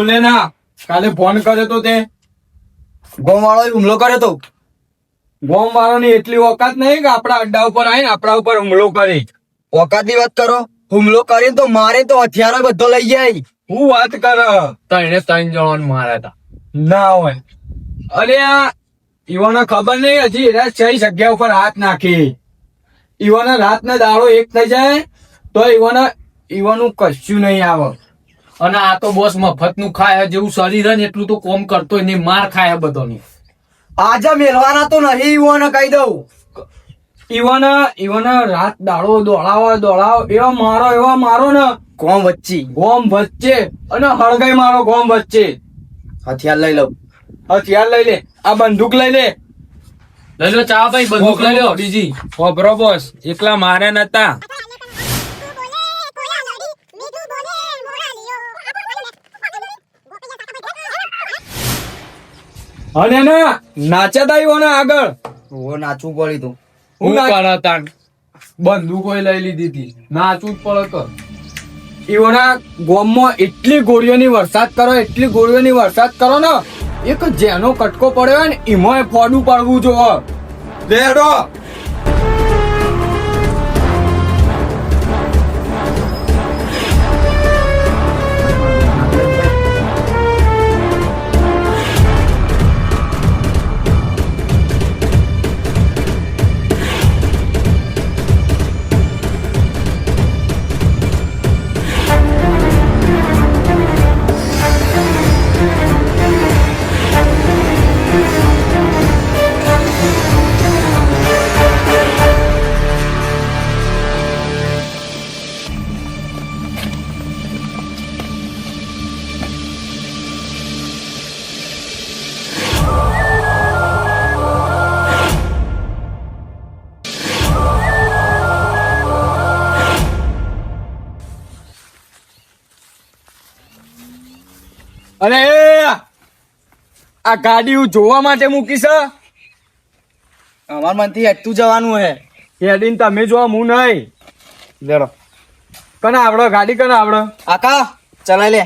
બોલે ના કાલે ફોન કર્યો તો તે ગોમ વાળો હુમલો કર્યો તો. ગોમ વાળાની એટલી ઓકાત નહીં કે આપણા અડ્ડા ઉપર આવીને આપણા ઉપર હુમલો કરી. ઓકાતની વાત કરો. હુમલો કરીને તો મારે તો હથિયારો બધો લઈ જાય. હું વાત કર ત્રણે ત્રણ જણાને માર્યા હતા. ના હોય. અરે આ ઈવાને ખબર નહીં હજી એના કઈ જગ્યા ઉપર હાથ નાખી. ઈવાને રાતનો દાડો એક થઈ જાય તો ઈવાનું કશું નહીં આવે. અને આ તો બોસ મફત નું ખાય જેવું શરીર હે ને એટલું તો કોમ કરતો નહીં, માર ખાય બધોની. આજે મેલવાના તો નહીં હું કહી દઉં. ઈવાને રાત દાડો દોડાવો એવા મારો ને ગોમ વચ્ચે ગોમ વચ્ચે અને હળગાઈ મારો ગોમ વચ્ચે. હથિયાર લઈ લઉં. હથિયાર લઈ લે, આ બંદૂક લઈ લે. લઈ લો ચા ભાઈ, બંદૂક લઈ લો બીજી. ખબરો બોસ એકલા મારે નતા. અને ના નાચતા ઈવાને આગળ ઓ નાચવું પડ્યું તું. હું કરે તાણ? બંદૂકો લઈ લીધી હતી. નાચવું જ પડે કર. ઈવાના ગોમમાં એટલી ગોળીઓની વરસાદ કરો ને એક જેનો કટકો પડ્યો ને એમાં ફોડું પડવું જોવે. લેડો અને આ ગાડી હું જોવા માટે મૂકી છે. અમાર મનથી હેઠતું જવાનું હે. હેડીને તમે જો હું નહીં. લેડો કને આવડો ગાડી કને આવડો. આકા ચલાઈ લે.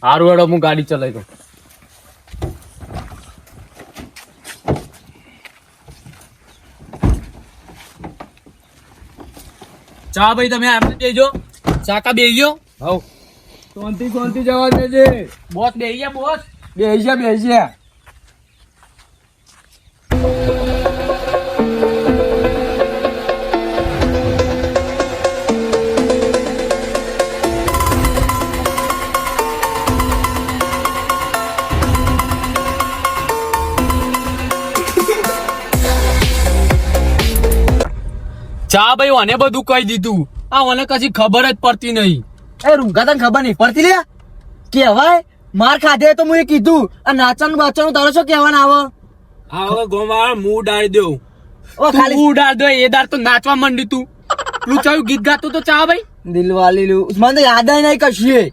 હારું હેડો હું ગાડી ચલાવી દઉં. ચા ભાઈ તમે આમ બેજો, ચાકા બેજો. હવ શાંતિ જવા દેજે. બોસ બેહી ગયા બોસ. બેસ્યા ચા ભાઈ મને બધું કહી દીધું. આ મને કશી ખબર જ પડતી નહીં. એ રૂંગા તને ખબર નહીં પડતી લે. કેવાય માર ખાધે તો હું એ કીધું. આ નાચવાનું બાચવાનું તારો શું કહેવાના આવે? આ હવે ગોમાળ મું ડાળી દઉં. ઓ ખાલી તું ઉડાડ દે એ દાર તો નાચવા માંડી તું. પેલું ચાયું ગીત ગાતું તો ચા ભાઈ દિલવાલી લું મને તો યાદ નહીં કશું.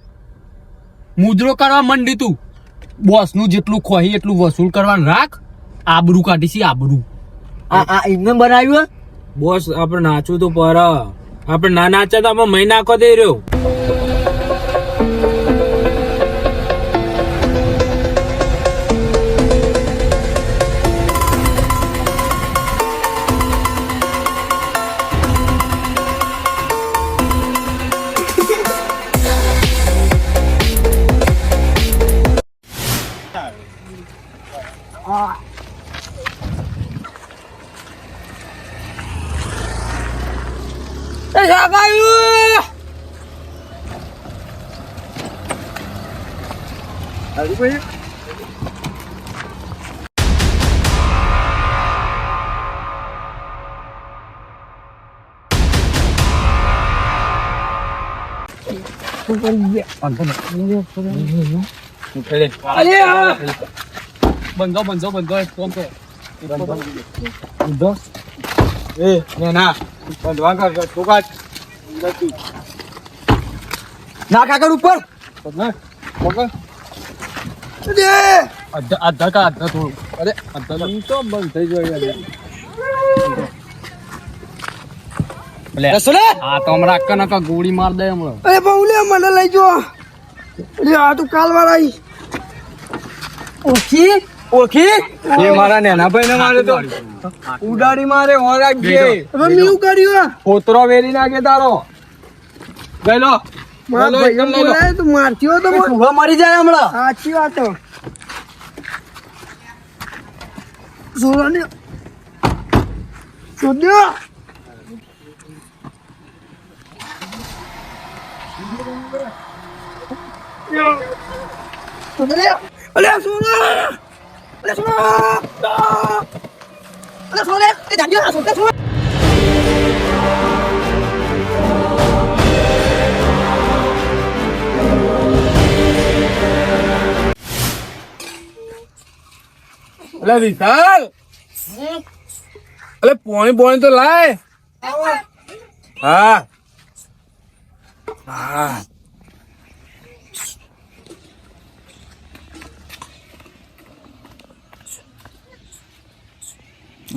મુદ્રો કરવા માંડી તું. બોસ નું જેટલું ખોહી એટલું વસૂલ કરવાનું રાખ. આબરૂ કાઢીશી આબરૂ. આ એમને બનાવ્યું. બોસ આપણે નાચવું તો પર. આપણે ના નાચા તો આમાં મહી નાખો દે રહ્યો. બંધો ફોન કર. ના બંધવા કર તું કાઢ. ના કાકર ઉપર અડધા થોડું. અરે તો બંધ થઈ જાય. આ તો હમણાં અક્કા નકા ગોળી માર દે હમણાં. અરે બહુ લે મને લઈ જો. આ તું કાલ વાળા ઓળખી ઓળખી એ મારા નેના ભાઈ ને મારે તો ઉડાડી મારે હોરાક જે હવે મેં એવું કર્યું પોતરો વેરી નાખે તારો ગઈ લો મારા ભાઈ બોલાય તું મારતી હો તો ભૂવા મરી જાય હમણાં સાચી વાત સોરાને સોદ્યો અલે સોના અલે સોના અલે સોને એ જાગ્યો સોના અલે વિશાલ અલે પોણી તો લાય હા હા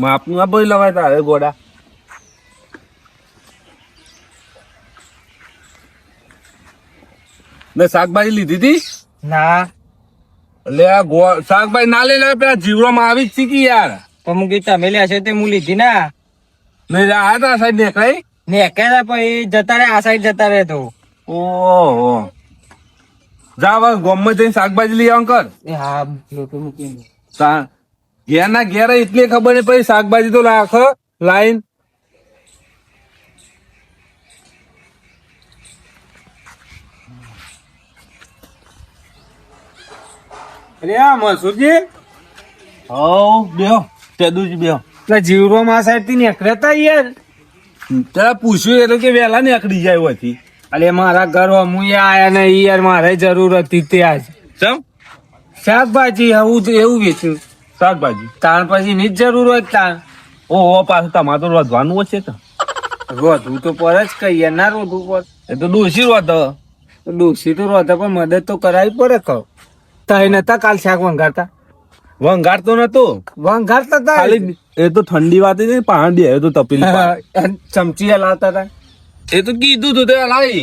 માપનું આ ભાઈ લવાય તારે ગોડા ને શાકભાજી લીધી હતી ના એટલે આ શાકભાજી ના લઈ લે પેલા જીવડામાં આવી જ શીખી યાર પણ હું કઈ તમે લ્યા છે તે હું લીધી ના નહીં આ હતા સાહેબ દેખાય ને કે પછી જતા રહે આ સાઈડ જતા રહે તો ઓહો જા હવે ગોમમાં જઈને શાકભાજી લઈ આવ કર એ હા લોટો મૂકીને ઘેર ના ઘેર એટલી ખબર નહીં પછી શાકભાજી તો લાખ લાઈન અરે આ મસૂદજી હવ બેહો તેદુજી બેહો એટલે જીવરો માં સાઈડ થી નીકળતા યાર તારા પૂછ્યું એટલે કે વહેલા નીકળી જાય હોયથી અલે મારા ઘર હું આયા ને યાર મારે જરૂર હતી ત્યાં ચમ શાકભાજી હું એવું વેચ્યું શાકભાજી તાણ પછી ની જ જરૂર હોય તાણ ઓહો પાછું તમારે તો રોધવાનું હશે તો રોધવું તો પર જ કહીએ ના રોધવું પર એ તો ડોસી રોધ ડોસી તો રોધે પણ મદદ તો કરાવી પડે કહો તઈ નતા કાલ શાક વંગારતા વંગાડતો નતો વંગારતા તા ખાલી એ તો ઠંડી વાત નહીં પાણ બે તો તપેલી પાડ. ચમચી હલાવતા હતા એ તો કીધું તું તે હલાવી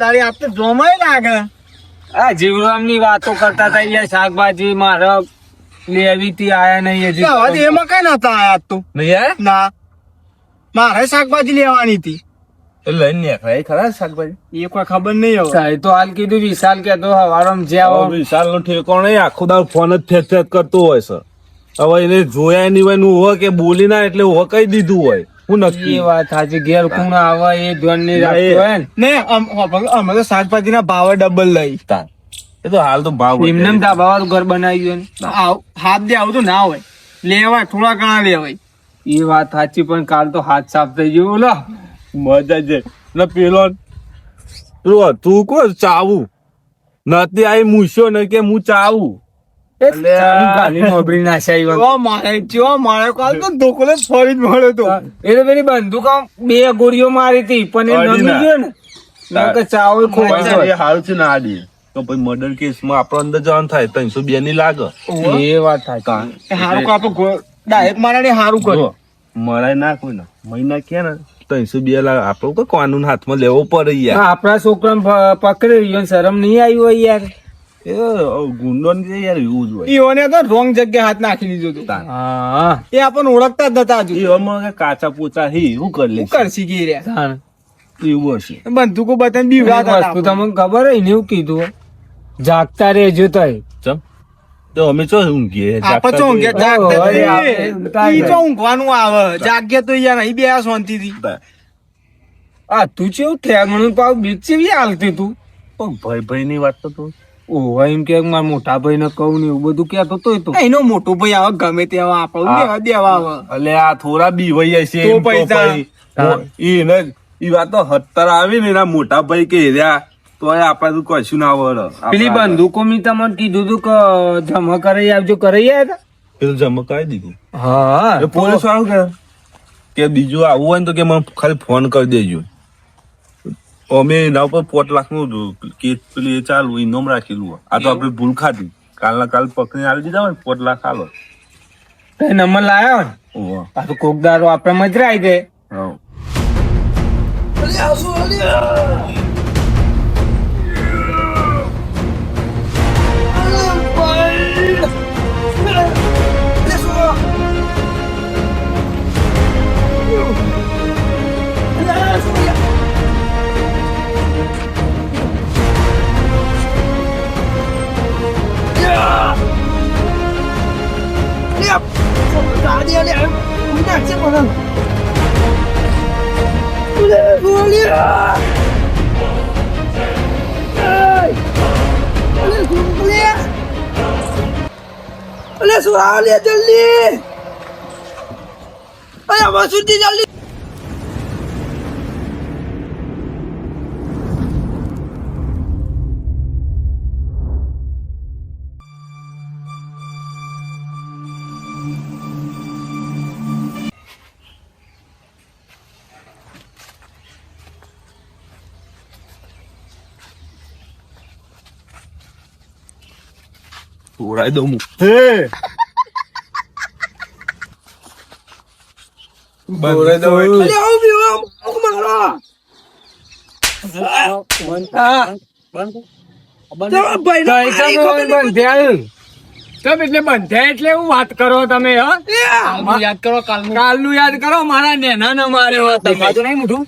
તારી આપ તો જોમાય લાગે આ જીવરામ ની વાતો કરતા હતા યાર શાકભાજી મારે લેવી થી આયા નહીં હજી એમાં કઈ નતા આયા તું નહીં યાર ના મારે શાકભાજી લેવાની હતી એ લઈને નીકળાય ખરા શાકભાજી એ કોઈ ખબર નહીં હવે સાહેબ તો હાલ કીધું વિશાલ કે તો હવારમ જ્યાં વિશાલ નો ઠેકોણ નહીં આખો દાળ ફોન જ ફેંચ ફેંચ કરતો હોય છે હવે એને જોયા નહીં હોય નું હોય કે બોલી ના એટલે હું કહી દીધું હોય હું નક્કી એ વાત સાચી ઘેર કોણ આવે એ ધ્યાન નહીં રાખતું હોય ને અમે તો શાકભાજી ના ભાવ ડબલ લઈ તાર. એ તો હાલ તો ભાવ વધે. એમને ધાબાવાળું ઘર બનાવ્યું ને હાથ દે આવું તો ના હોય લેવાય થોડા ઘણા લેવાય એ વાત સાચી પણ કાલ તો હાથ સાફ થઈ ગયો ઓલો મજા છે ને પેલો પેલું હતું કો ચાવું નથી આઈ મૂછ્યો ને કે હું ચાવું બંદૂક બે ગોળીઓ મારી હતી પણ એ નમી ગયો ને ચાવલ ખોવાઈ હાલ છે ને આડી તો પછી મર્ડર કેસ માં આપણો અંદર જવાનું થાય 302 ની લાગે એ વાત સાચી હારું આપડે ડાયરેક્ટ મારા હારું કર્યું મરાય ના કોઈ ના મહિના કે ને 302 લાખ આપણો કોઈ કાનૂન હાથમાં લેવો પડે યાર આપણા છોકરા પકડી રહ્યો શરમ નહીં આવી હોય યાર એ ગુંડો ને યાર એવું જ હોય ઈઓને તો રોંગ જગ્યાએ હાથ નાખી દીધો તો એ આપણને ઓળખતા જ નતા હજુ એમાં કાચા પોચા હી શું કરી લે કરશી ગઈ રહ્યા એવું હશે બંદૂકો બતાવીને બીવડા વસ્તુ તમને ખબર હોય ને એવું કીધું જાગતા રહેજો તઈ ચમ તો અમે ચો ઊંઘીએ આપણે તો ઊંઘે ઈ તો ઊંઘવાનું આવે જાગ્યા તો યાર અહીં બે શાંતિથી આ તું ચેવું ઠેગણું પાવ બીક ચેવી હાલતી તું ભાઈ ભાઈ ની વાત તો તું ઓવા એમ કે મારા મોટા ભાઈ ને કહું ને એવું બધું કેતો તો એનો મોટો ભાઈ આવે ગમે તેવા આપણું દેવા આવે એટલે આ થોડા બીવાઈ હશે તો પૈસા એને ઈ વાત તો 70 આવી ને એના મોટા ભાઈ કે રહ્યા તો આપડે તો કશું ના આવડે પેલી બંદૂકો મેં તમને કીધું તું કે જમા કરાઈ આવજો કરાઈ આવ્યા પેલું જમા કરાવી દીધું હા એ પોલીસ વાળું કે બીજું આવવું હોય ને તો કે મને ખાલી ફોન કરી દેજો અમે એના ઉપર 5 લાખ નું કેસ પેલી ચાલુ ઇનામ રાખેલું આ તો આપડે ભૂલ ખાધી કાલના કાલ પકડીને આવી દીધા હોય 5 લાખ આલો નંબર લાયા ને આ તો કોકદારો આપડે મજરાઈ દે અલે સુરાવ લે જલ્દી. અરે મસુદી જલ્દી. ઉડાઈ દઉં હું. ઉડાઈ દઉં એટલે. અલે આવ બીવા મુખ મારો. બંધ્યા એટલે હું વાત કરો તમે યાદ કરો કાલનું યાદ કરો મારા નેના ને માર્યો હતો નહીં મોઢું.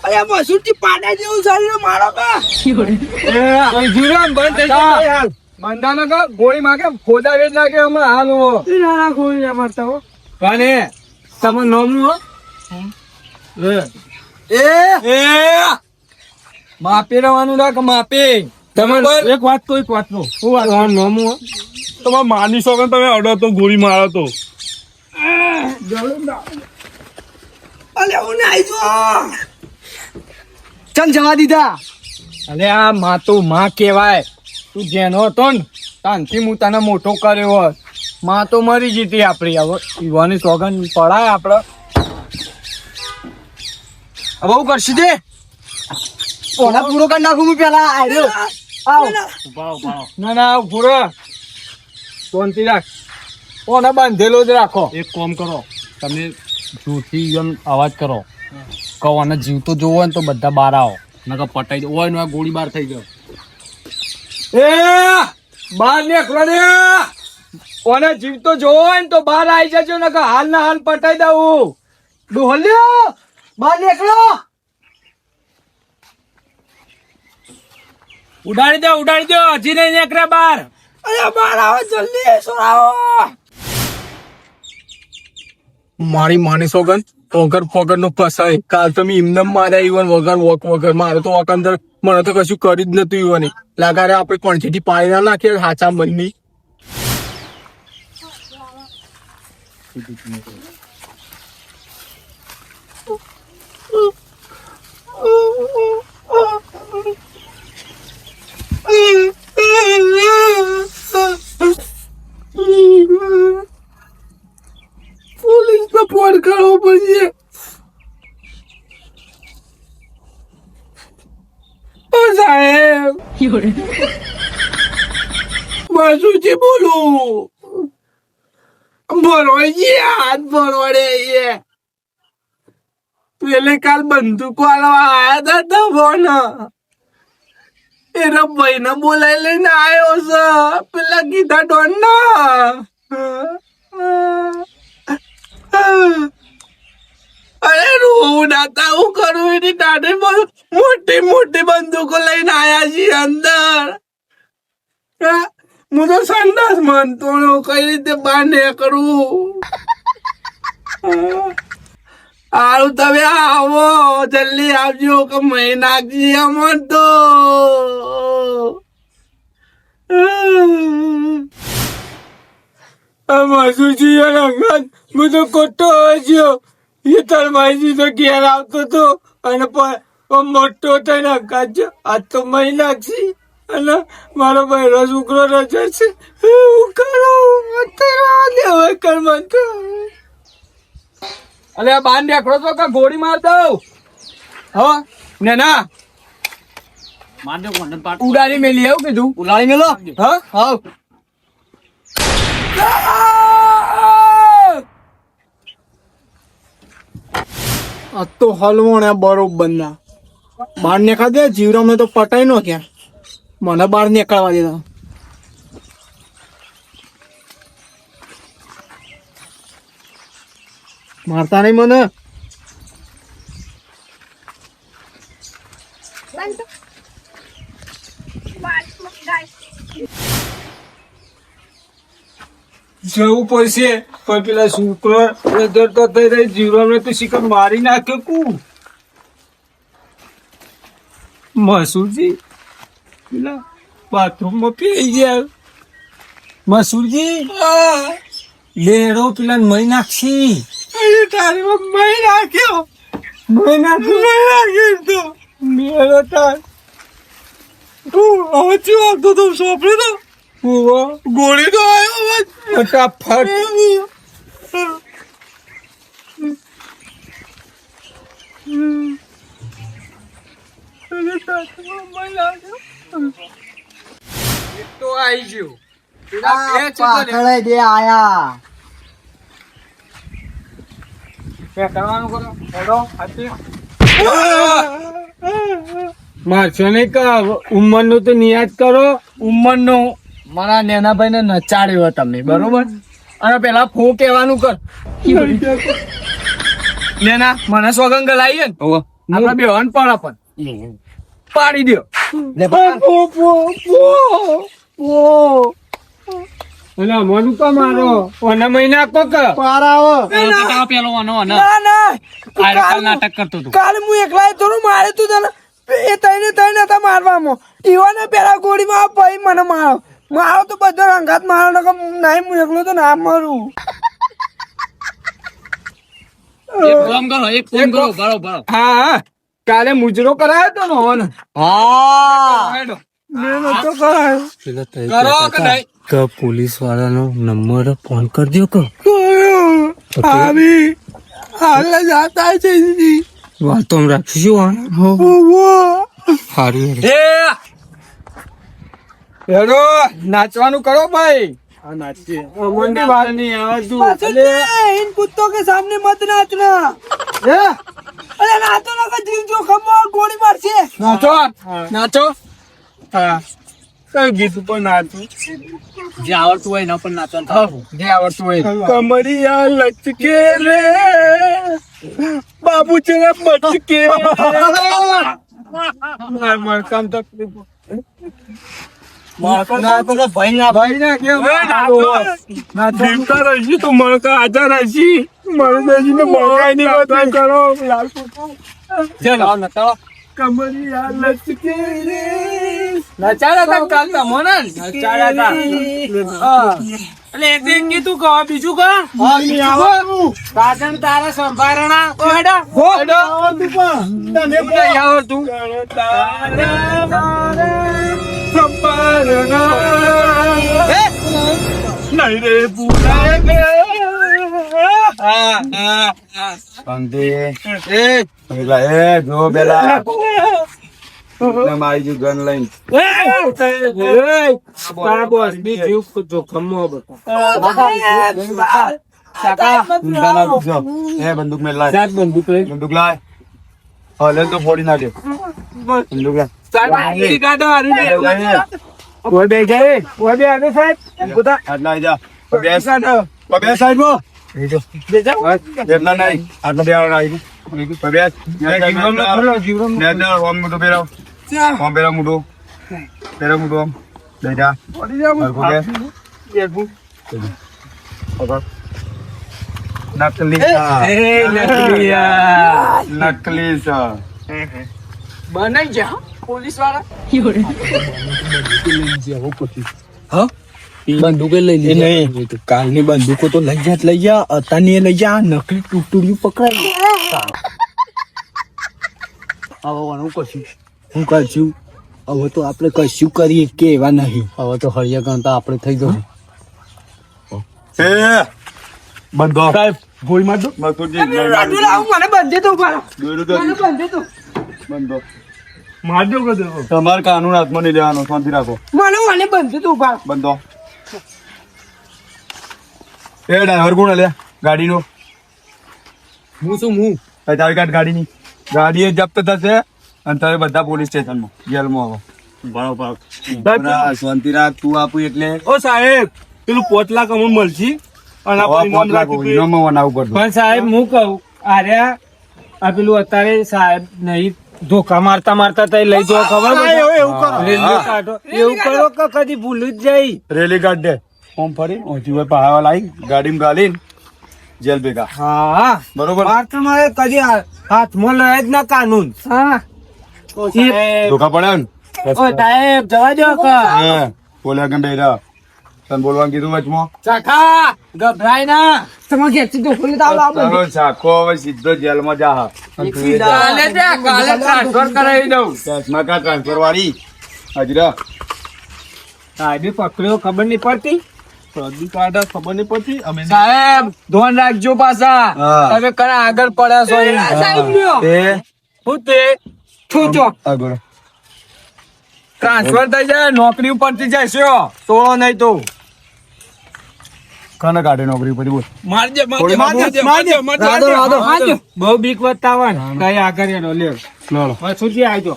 અરે મસુદી પાડા જેવું ચાલ્યું મારો કા. બંધાનો કા ગોળી માગે ખોદા વેચ નાખે હમણાં હાલ હો નાના ગોળી મારતા હો કાને તમે નામનું હો માપે રહેવાનું રાખ માપે તમે એક વાત તો હું વાત નામું હો તમારે માની શકો ને તમે અડો તો ગોળી મારો તો. અલે હું નાઈ જો. ચલ જવા દીધા. અરે આ માં તો માં કેવાય તું જેનો હતો ને તાનથી હું તને મોટો કર્યો હોત. માં તો મરી જીતી આપડી હવે યુવાની સોગન પડાય આપડે હવે હું કરશું દે. ઓના પૂરો કરી નાખું હું પેલા. આયો આવ. ના ના પૂરો શાંતિ રાખ ઓને બાંધેલો જ રાખો. એક કામ કરો તમે જોરથી એમ અવાજ કરો કહો અને જીવ તો જોવો ને તો બધા બહાર આવો નકર પટાઈ દો ઓય નો ગોળી બાર થઈ ગયો. એ બહાર નીકળો ને ઓને જીવ તો જોવો હોય ને તો બહાર આવી જજો ને હાલ ના હાલ પટાઈ દઉં. ડોહલ્યો બહાર નીકળો. ઉડાડી દો હજી નહીં નીકળ્યા બહાર. અરે બહાર આવો જલ્દી સોરાવો. મારી માની સોગન વગર ફગર નો ફસાય કાલ તમે એમને માર્યા ઈવન વગર વોક વગર મારે તો વોક અંદર મને તો કશું કરી જ નતું ઈવન લાગારે આપણે ક્વોન્ટિટી પાડી ના નાખીએ હાચા મનની. પોલીસ નો ફોન કરવો પડશે. ઓ સાહેબ મસુજી બોલું ભરવાઈ હાથ ભરવાડે પેલે કાલ બંદૂક વાળા આયા હતા ફોન એના ભાઈ ને બોલાઈ લઈને આવ્યો છે પેલા ગીતા ડોન ના. અરે રોવું નાતા હું કરું એની દાઢી મોટી મોટી બંદૂકો લઈને આયા છીએ અંદર. હું તો સંડાસ માનતો કઈ રીતે બહાર નીકળું. હારું તમે આવો જલ્દી આવજો કે મહી નાખજી અમર તો. મસુજી રંગત હું તો કોટો હજ્યો એ તાર માહિતી તો ઘેર આવતો હતો અને મોટો થઈને હકાજો આ તો મહી નાખશી અને મારો બહેરો છોકરો રજા છે હું કરું અલે આ બાર નીકળો તો કે ગોળી માર દઉં. હા ને ના માર દો કોન્ડન પાટ ઉડાડી મેલી એવું કીધું ઉલાળી મેલો. હા હાવ આ તો હલવણ બરોબર ના બહાર નીકળા દે જીવરામ ને તો પટાઈ નો ક્યાં મને બહાર નીકળવા દેતા. મારતા નહીં મને. જવું પડશે પણ પેલા છોકરો ડરતો થઈ રહી જીવરામને તો શિકાર મારી નાખ્યો કુ મસૂરજી પેલા બાથરૂમમાં પી ગયા મસૂરજી લેડો પેલા મહી નાખશી તારી મહી નાખ્યો તો મેળો તાર તું હવે શું આવતો તો સોંપડે તો ગોળી તો આવ્યો ફટાફટ તો આવી ગયો પાછળ દે આયા કરવાનું કરો હેડો હાથી મારશો ને ઉંમર નું તો નિયાદ કરો ઉંમરનો મારા નેનાભાઈ ને નચાડ્યો તમે બરોબર અને પેલા ફો કહેવાનું કર નેના મને સોગંગ લાવીએ ને આપડે બેવાન પાડા પણ પાડી દો મનુ કા મારો ઓના મહિના કોક પેલો આનો નાટક કરતો હતો કાલે હું એકલા થોડું મારે તું તને એ તઈને હતા મારવામાં ઈવાને પેલા ગોળીમાં ભાઈ મને મારો તો બધો રંગાત મારો ને નહીં હું એકલો તો ના મારું એક ફોન કરો ભાડો હા કાલે મુજરો કરાયો તો ને હા તો કરાયો કરો કે નહીં તો પોલીસ વાળાનો નંબર ફોન કરી દો કે આવી હાલ જાતા છે વાતો રાખીશું સારું હેરો નાચવાનું કરો ભાઈ મંડી વાર નહીં इन कुत्तों के सामने मत नाचना अरे नाचो ना का जीव जोखम में गोली मार से નાચો નાચો હા કઈ ગીત ઉપર નાચું જે આવડતું હોય એના પર નાચવાનું જે આવડતું હોય કમરિયા લચકે રે બાબુ ચેરા બચકે માર કામ તકલીફ ભાઈ ના કેવું જીવતા રહીશી તો મણકા આજા રહીશી મણદેજી ને મણકાઈ ની વાત કરો ચલો નચાડો કમરિયા લચકે રે નચાડ્યા તા કાલ તમને નચાડ્યા તા એટલે એક એક કીધું કહો બીજું કહો સાધન તારા સંભારણા ઓડા તને નહીં આવડતું નહીં રે ભૂલાય બંદૂક મેં લાય બંદૂક લાય હલે તો ફોડી નાખે બંદૂક લાય કોઈ બે જાય કોઈ બે આવે સાહેબ બધા આટલા જા બે સાઈડ માં એટલા નહીં આટલા બે આવી ઓમ મોટો પહેરાવ ઓમ પહેરાવ મોટો આમ લઈ જા નકલી નકલી બનાઈ જા પોલીસ વાળા બંદૂકે લઈ એ નહીં કાલની બંદૂકો તો લઈ જા અત્યારની લઈ જા નકલી ટૂટુડિયું પકડાય આવવાનું કશું હું કરશું હવે તો આપણે કશું કરીએ કે એવા નહીં હવે તો હળિયા ગણતા આપણે થઈ જવું બંધો સાહેબ ગોળી માર દો મથુરજી મને બંધી તું મારો મને બંધી તું બંધો મારજો કે તમારે કાનૂન હાથમાં નહીં લેવાનો શાંતિ રાખો મને બંધી તું મારો બંધો એ ડ્રાઈવર કોણ લે ગાડીનો હું ચાવી કાઢ ગાડીની ગાડી જપ્ત થશે અને તમે બધા પોલીસ સ્ટેશનમાં જેલમાં આવો બરાબર શાંતિ રાખ તું આપું એટલે ઓ સાહેબ પેલું 5 લાખ અમુક મળશે અને પણ સાહેબ હું કહું આર્યા આ પેલું અત્યારે સાહેબ નહીં ધોકા મારતા તઈ લઈ જાઓ ખબર એવું કરો કે કદી ભૂલી જ જાય રેલી કાઢ દે ઓમ ફરી ઓછી હોય પહાવા લાવી ગાડીમાં ગાલીને જેલ ભેગા હા બરોબર માર તો મારે કદી હાથમાં લય જ ના કાનૂન હા ધોકા પડ્યા ને સાહેબ જવા દો હે બોલ્યા કેમ બેરા તને બોલવાનું કીધું વચમાં ચાખા ગભરાય ના તમારે ઘેરથી ઢોકળી તો આવો તારો સાખો હવે સીધો જેલમાં જા કાલે ટ્રાન્સફર કરાવી દઉં ચશ્મા કા ટ્રાન્સફર વાળી હાજરા સાહેબ પકડ્યો ખબર નહીં પડતી પ્રદીપ આડા ખબર નહીં પડતી અમે સાહેબ ધોન રાખજો પાછા હા. તમે કણા આગળ પડ્યા છો એમ. સાહેબ લ્યો તે શું તે છોચો આગળ ટ્રાન્સફર થઈ જાય નોકરી ઉપરથી જશો તોડો નહીં તો કને કાઢે નોકરી પછી બોલ મારજે મારજો. બહુ બીક બતાવવા ને કઈ આગળ એનો લે લડો હવે સુધી આવજો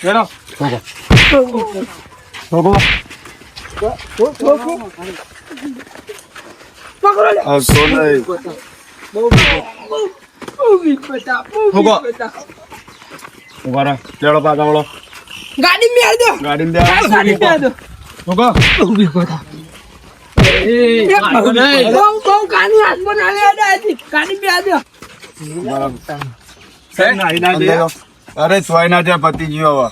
ચલો ઠોકો પકડો લે આ સોન નહીં બહુ બીક બતા બહુ ઠોકો. બીક બતા ઉભા રહો લેડો પાછા વળો ગાડી મેળ દો ગાડીમાં દે ગાડી મેળ દો ઠોકો બહુ બીક બતા બહુ કાની હાથમાં ના લે ગાડી મેળ દો અંદર જાઓ. અરે સોય ના જાય પતિ જીવો હવે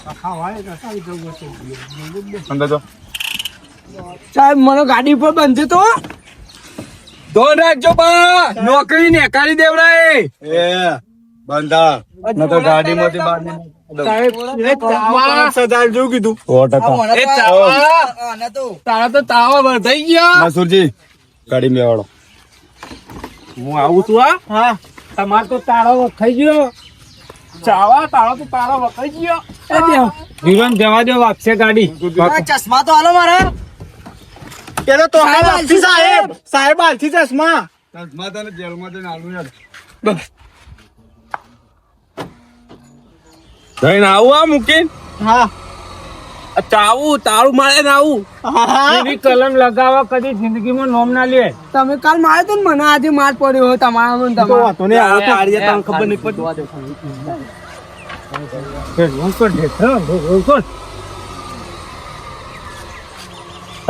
અંદર જો સાહેબ મને ગાડી પર બંધે તો ધોન રાખજો બા નોકરી ને કાઢી દેવડાય એ બંધા ન તો ગાડીમાંથી બહાર નહીં સદાલ જેવું કીધું 100%. એ ચાવા તારા તો તાવા બંધાઈ ગયા મસૂરજી ગાડી મેવાડો હું આવું છું હા તમારે તો તાળો વખાઈ ગયો ચાવા તાળો તો તાળો વખાઈ ગયો વિરન જવા દો વાપસે ગાડી ચશ્મા તો હાલો મારા પેલો તો સાહેબ સાહેબ આલથી ચશ્મા તને જેલમાં જઈને આલું યાર જઈને આવું આ મૂકીને હા ચાવું તાળું મારે ને આવું એવી કલમ લગાવવા કદી જિંદગીમાં નોમ ના લે તમે કાલ માર્યો તો ને મને આજે માર પડ્યો હોય તમારા મને તો તમારા વાતો નહીં આવે તો આડિયા તને ખબર નહીં પડતી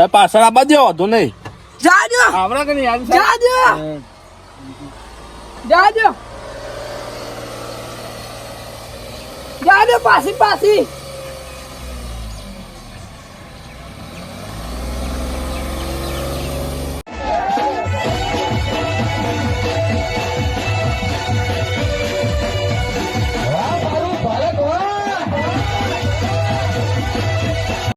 પાછળ આબા દો વાંધો નહીં જાજો આવડા કે નહીં યાદ જાજો જાજો જાજો પાછી પાછી